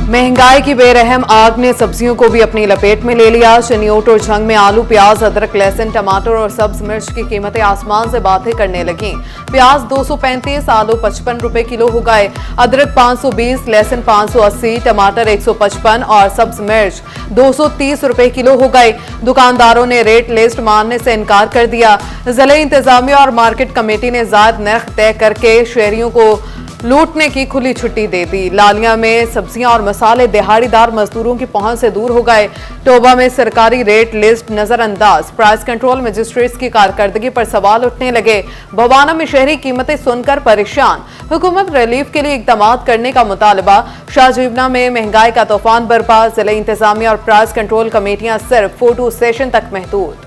महंगाई की बेरहम आग ने सब्जियों को भी अपनी लपेट में ले लिया। शनियोट और झंग में आलू, प्याज, अदरक, लहसुन, टमाटर और सब्ज मिर्च की कीमतें आसमान से बातें करने लगीं। प्याज 235, आलू 55 रुपए किलो हो गए, अदरक 520, लहसुन 580, टमाटर 155 और सब्ज मिर्च 230 रुपए किलो हो गए। दुकानदारों ने रेट लिस्ट मानने से इनकार कर दिया। जिला इंतजामिया और मार्केट कमेटी ने जायद नर्ख तय करके शहरियों को लूटने की खुली छुट्टी दे दी। लालिया में सब्जियां और मसाले दिहाड़ीदार मजदूरों की पहुंच से दूर हो गए। टोबा में सरकारी रेट लिस्ट नजरअंदाज, प्राइस कंट्रोल मजिस्ट्रेट्स की कारकर्दगी पर सवाल उठने लगे। भवाना में शहरी कीमतें सुनकर परेशान, हुकूमत रिलीफ के लिए इकदाम करने का मुतालबा। शाहजीवना में महंगाई का तूफान बरपा, जिला इंतजामिया और प्राइस कंट्रोल कमेटियां सिर्फ फोटो सेशन तक महदूद।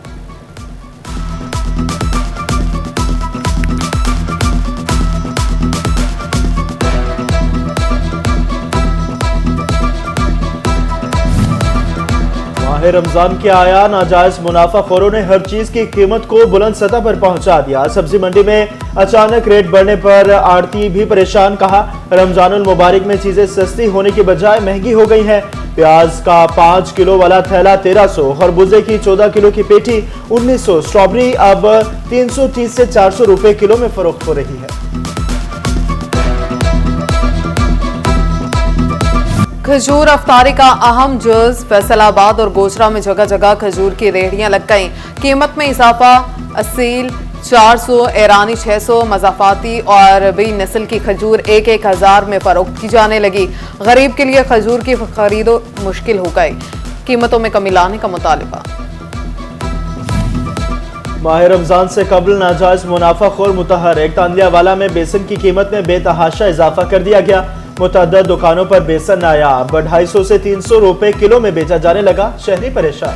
रमजान के आया, नाजायज मुनाफाखोरों ने हर चीज की कीमत को बुलंद सतह पर पहुंचा दिया। सब्जी मंडी में अचानक रेट बढ़ने पर आड़ती भी परेशान। कहा, रमजानुल मुबारक में चीजें सस्ती होने की बजाय महंगी हो गई हैं। प्याज का 5 किलो वाला थैला 1300, खरबूजे की 14 किलो की पेटी 1900, स्ट्रॉबेरी अब 330 से 400 रुपए किलो में फरोख्त हो रही है। खजूर अफ्तारी का अहम जुज, फैसलाबाद और गोचरा में जगह जगह खजूर की रेहड़ियां लग गईं। कीमत में इजाफा, असील 400, ईरानी 600, मजाफाती और बी नस्ल की खजूर 1-1000 में फरोख्त की जाने लगी। गरीब के लिए खजूर की खरीदो मुश्किल हो गई। कीमतों में कमी लाने का मुतालबा। माह रमजान से कबल नाजायज मुनाफाखोर मुतहर्रिक तांदियावाला में बेसन की कीमत में बेतहाशा इजाफा कर दिया गया। मुतअद्दिद दुकानों पर बेसन नायाब 250 से 300 रुपए किलो में बेचा जाने लगा। शहरी परेशान।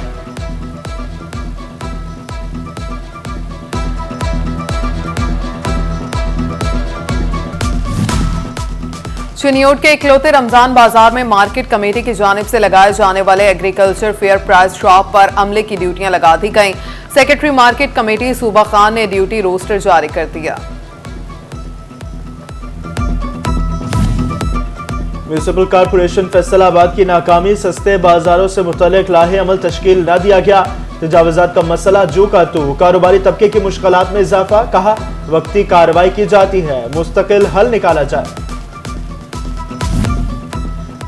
शनियोट के इकलौते रमजान बाजार में मार्केट कमेटी की जानिब से लगाए जाने वाले एग्रीकल्चर फेयर प्राइस शॉप पर अमले की ड्यूटियां लगा दी गईं। सेक्रेटरी मार्केट कमेटी सूबा खान ने ड्यूटी रोस्टर जारी कर दिया। म्यूनिसिपल कॉर्पोरेशन फैसलाबाद की नाकामी, सस्ते बाजारों से मुतल्लिक लाहे अमल तश्कील न दिया गया। तजावुजात का मसला जो का तू, कारोबारी तबके की मुश्किलात में इजाफा। कहा, वक्ती कार्रवाई की जाती है, मुस्तकिल हल निकाला जाए।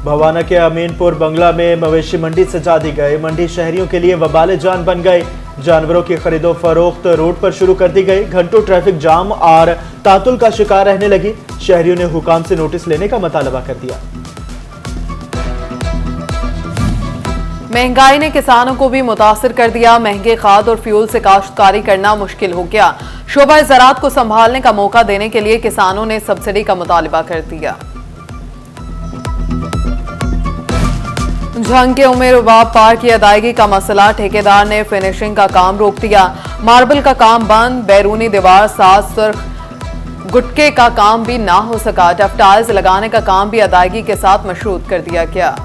भवाना के अमीनपुर बंगला में मवेशी मंडी सजा दी गई। मंडी शहरियों के लिए वबाले जान बन गई। जानवरों की खरीदो फरोख्त रोड पर शुरू कर दी गई। घंटों ट्रैफिक जाम और तातुल का शिकार रहने लगी। शहरियों ने हुकाम से नोटिस लेने का मुतालबा कर दिया। महंगाई ने किसानों को भी मुतासिर कर दिया। महंगे खाद और फ्यूल से काश्तकारी करना मुश्किल हो गया। शोबा ज़राअत को संभालने का मौका देने के लिए किसानों ने सब्सिडी का मुतालबा कर दिया। झंग के उम्र-ए-रुबाब पार की अदायगी का मसला, ठेकेदार ने फिनिशिंग का काम रोक दिया। मार्बल का काम बंद, बैरूनी दीवार साज सुर्ख गुटके का काम भी ना हो सका। टफ टाइल्स लगाने का काम भी अदायगी के साथ मशरूत कर दिया गया।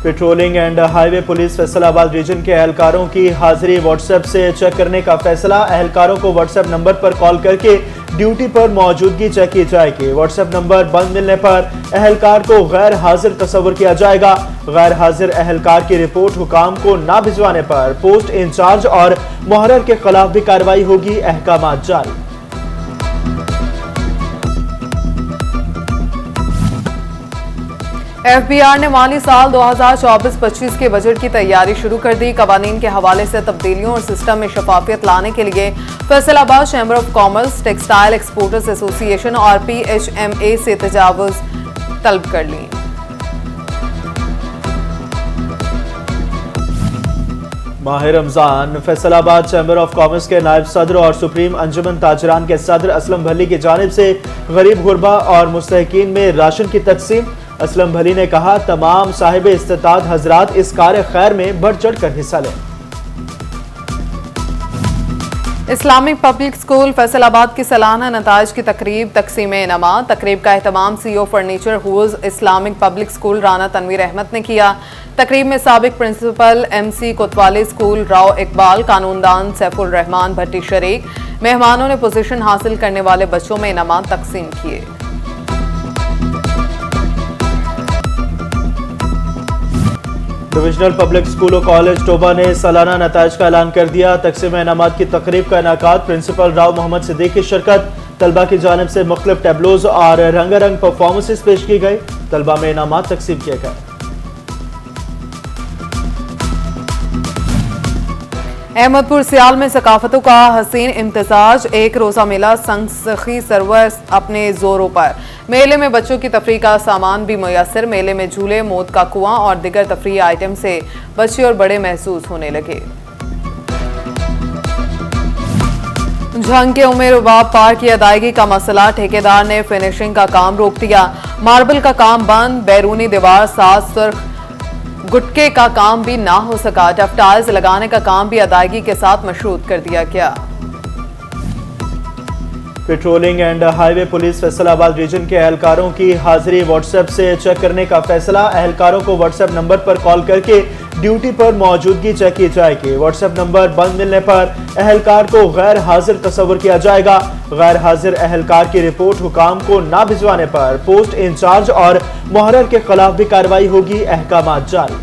Patrolling and highway police Faisalabad region के एहलकारों की हाजिरी व्हाट्सएप से चेक करने का फैसला। एहलकारों को व्हाट्सएप नंबर पर कॉल करके ड्यूटी पर मौजूदगी चेक की जाएगी। व्हाट्सएप नंबर बंद मिलने पर एहलकार को गैर हाजिर तस्वर किया जाएगा। गैर हाजिर एहलकार की रिपोर्ट हुकाम को ना भिजवाने पर पोस्ट इंचार्ज और मुहर्रर के खिलाफ भी कार्रवाई होगी। अहकामात जारी। एफबीआर ने माली साल 2024-25 के बजट की तैयारी शुरू कर दी। कवानीन के हवाले से तब्दीलियों और सिस्टम में शफाफियत लाने के लिए Faisalabad chamber of commerce, textile exporters association और PHMA से तजावुज तलब कर ली। माह Ramzan Faisalabad chamber of commerce के नायब सदर और सुप्रीम अंजुमन ताजरान के सदर असलम भली की जानिब से गरीब गुरबा और मुस्तहिकीन में राशन की तकसीम। असलम भली ने कहा, तमाम साहिब इस्तिताअत हजरात इस कार्य खैर में बढ़ चढ़ कर हिस्सा लें। इस्लामिक पब्लिक स्कूल फैसलाबाद की सालाना नताइज की तकरीब तकसीम इनामा। तकरीब का एहतमाम CEO furniture house Islamic public school Rana Tanveer Ahmed ने किया। तकरीब में साबिक principal MC Kotwali school Rao Iqbal, कानूनदान सैफुल रहमान भट्टी शरीक। मेहमानों ने पोजीशन हासिल करने वाले बच्चों में इनामात तकसीम किए। डिविजनल पब्लिक स्कूल और कॉलेज टोबा ने सालाना नताइज का ऐलान कर दिया। तकसीम इनामात की तकरीब का इनेकाद, प्रिंसिपल राव मोहम्मद सिद्दीक की शिरकत, तलबा की जानिब से मुख्तलिफ टैबलोज और रंगारंग परफॉर्मेंसेस पेश की गई। तलबा में इनामात तकसीम किए गए। अहमदपुर सियाल में सकाफतों का हसीन इम्तिजाज, एक रोजा मेला संग सखी सरवर अपने जोरों पर। मेले में बच्चों की तफरीह का सामान भी मुयस्सर। मेले में झूले, मौत का कुआं और दिगर तफरीही आइटम से बच्चे और बड़े महसूस होने लगे। झंग के उमेर रुबाब पार की अदायगी का मसला, ठेकेदार ने फिनिशिंग का काम रोक दिया। मार्बल का काम बंद, बैरूनी दीवार साज सुर्ख गुटके का काम भी ना हो सका। टफ टाइल्स लगाने का काम भी अदायगी के साथ मशरूत कर दिया गया। Patrolling and highway police Faisalabad region के एहलकारों की हाजिरी व्हाट्सएप से चेक करने का फैसला। एहलकारों को व्हाट्सएप नंबर पर कॉल करके ड्यूटी पर मौजूदगी चेक की जाएगी। व्हाट्सएप नंबर बंद मिलने पर एहलकार को गैर हाजिर तस्वर किया जाएगा। गैर हाजिर एहलकार की रिपोर्ट हुकाम को ना भिजवाने पर पोस्ट इंचार्ज और मुहर्रर के खिलाफ भी कार्रवाई होगी। अहकामात जारी।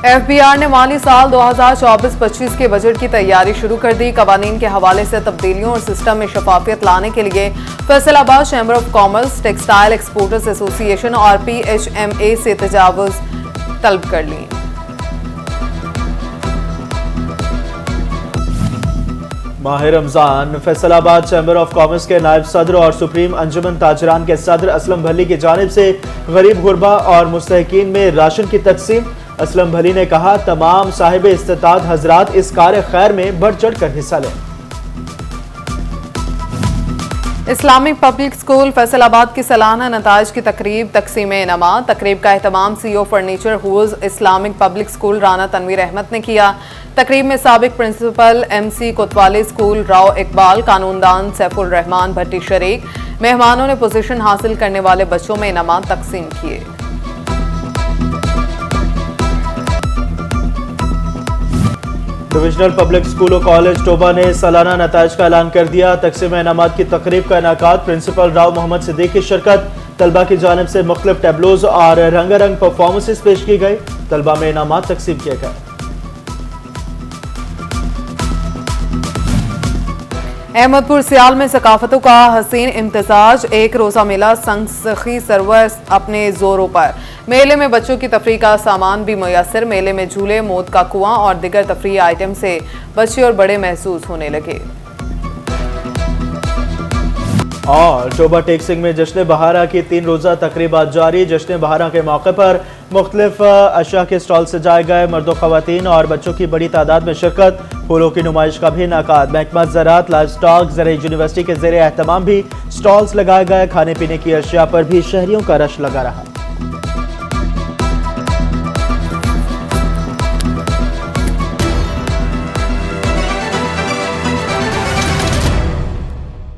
एफबीआर ने माली साल 2024-25 के बजट की तैयारी शुरू कर दी। कवानीन के हवाले से तब्दीलियों और सिस्टम में शफाफियत लाने के लिए Faisalabad chamber of commerce, textile exporters association और PHMA से तजावुज तलब कर ली। माह Ramzan Faisalabad chamber of commerce के नायब सदर और सुप्रीम अंजुमन ताजरान के सदर असलम भली की जानिब से गरीब गुरबा और मुस्तहिकीन में राशन की तकसीम। असलम भली ने कहा, तमाम साहिब इस्तेताद हजरात इस कार्य खैर में बढ़ चढ़ कर हिस्सा लें। इस्लामिक पब्लिक स्कूल फैसलाबाद की सालाना नताइज की तकरीब, तकसीम इनामात। तकरीब का एहतमाम CEO furniture house Islamic public school Rana Tanveer Ahmed ने किया। तकरीब में साबिक principal MC Kotwali school Rao Iqbal, कानूनदान सैफुल रहमान भट्टी शरीक। मेहमानों ने पोजीशन हासिल करने वाले बच्चों में इनामात तकसीम किए। डिविजनल पब्लिक स्कूल और कॉलेज टोबा ने सालाना नताइज का ऐलान कर दिया। तकसीम इनामात की तकरीब का इनेकाद, प्रिंसिपल राव मोहम्मद सिद्दीक की शिरकत, तलबा की जानिब से मुख्तलिफ टैबलोज और रंगारंग परफॉर्मेंसेस पेश की गई। तलबा में इनामात तकसीम किए गए। अहमदपुर सियाल में सकाफतों का हसीन इम्तिजाज, एक रोजा मेला संग सखी सरवर अपने जोरों पर। मेले में बच्चों की तफरीह का सामान भी मुयस्सर। मेले में झूले, मौत का कुआं और दिगर तफरीही आइटम से बच्चे और बड़े महसूस होने लगे। और टोबा टेक्सिंग में जश्न बहारा की 3 रोज़ा तकरीबात जारी। जश्न बहारा के मौके पर मुख्तलिफ अशिया के स्टॉल सजाए गए। मर्दों, खवातीन और बच्चों की बड़ी तादाद में शिरकत। फूलों की नुमाइश का भी इनेकाद। महकमा ज़राअत, लाइव स्टॉक, ज़राई यूनिवर्सिटी के ज़ेरे एहतमाम भी स्टॉल्स लगाए गए। खाने पीने की अशिया पर भी शहरियों का रश लगा रहा।